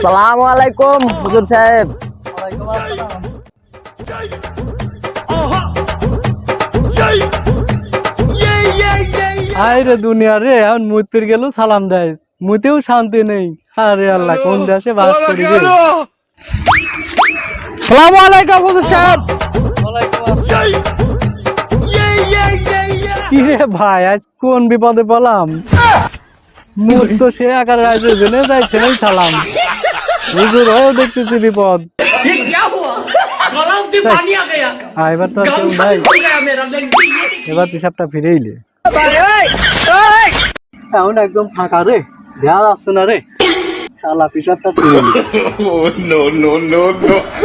আসসালামু আলাইকুম হুজুর সাহেব। আরে দুনিয়া রে, এখন মুতির গেল সালাম দেয়, মুতেও শান্তি নেই। আরে আল্লাহ, কোন দেশে বাস করি রে। আসসালামু আলাইকুম হুজুর সাহেব। কি রে ভাই, আজ কোন বিপদে পড়লাম। মুখ তো সে আকারে আছে, জেনে যাই সেটাই সালাম। হুজুর হয়েও দেখতেছি বিপদ। এবার তো আর কেউ নাই, এবার হিসাবটা ফিরেইলে। এখন একদম ফাঁকা রে, দেয়া যাচ্ছে না রে। শালা হিসাবটা ফিরেইলে।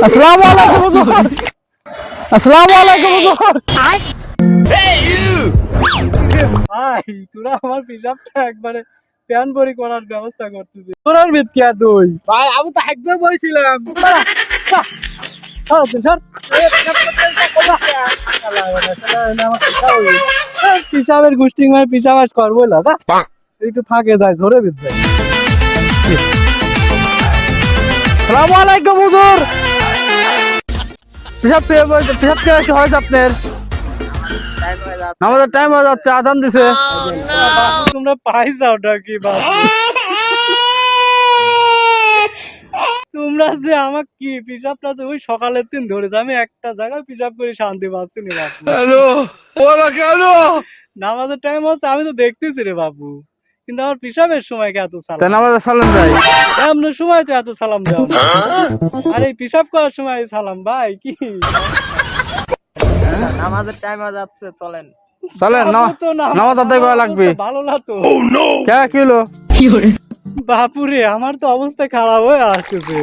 আসসালামু আলাইকুম হুজুর। আসসালামু আলাইকুম হুজুর। ভাই তোরা আমার হিসাবটা একবারে প্যান ভরি করার ব্যবস্থা করতেছিস। তোরার ভিত কি আর তুই ভাই আমি তো একদম বইছিলাম। পিসাবের গোষ্ঠী মানে পিসাবাস করবো না, একটু ফাঁকে যায়, ধরে ভিত যায়। আসসালামু আলাইকুম হুজুর। পিসাব কি হয়েছে আপনার? আমাদের টাইম হয়ে যাচ্ছে, আজান দিছে। তোমরা পাইছাও কি বাপ, তোমরা যে আমার কি পিসাবটা তো ওই সকালের দিন ধরেছে, আমি একটা জায়গায় পিসাব করে শান্তি পাচ্ছি না বাপু। নামাজের টাইম হচ্ছে, আমি তো দেখতেছি রে বাপু, কিন্তু আমার পিসাবের সময় কে এত সালাম? আমাদের সালাম ভাই। এমন সময় তো এত সালাম দাও না। আর এই পিসাব করার সময় সালাম ভাই কি? নামাজের টাইম হয়ে যাচ্ছে, চলেন। বাপু তো নামাজ আদায় করা লাগবে। ভালো না তো। কি হলো? বাপুরে, আমার তো অবস্থা খারাপ হয়ে আসতেছে।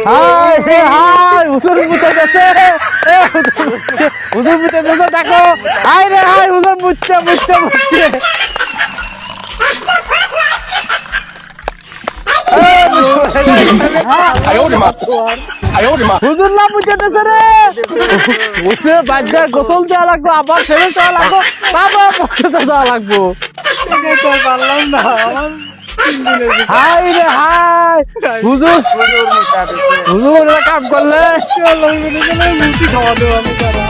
হাই হুজুর মুতে গেছে। হুজুর মুতে গেছে, দেখো। হাই রে হাই, হুজুর মুতছে। হুজুর না মুতে গেছে রে। মুতে বাচ্চা গোসল দেওয়া লাগবে, আবার ফেলে দেওয়া লাগবে, আবার মুতে দেওয়া লাগবে। পারলাম না আমার। হাই রে হাই, হুজুর এটা কাম করলে। মুটি খাওয়া দেবো আমি তারা।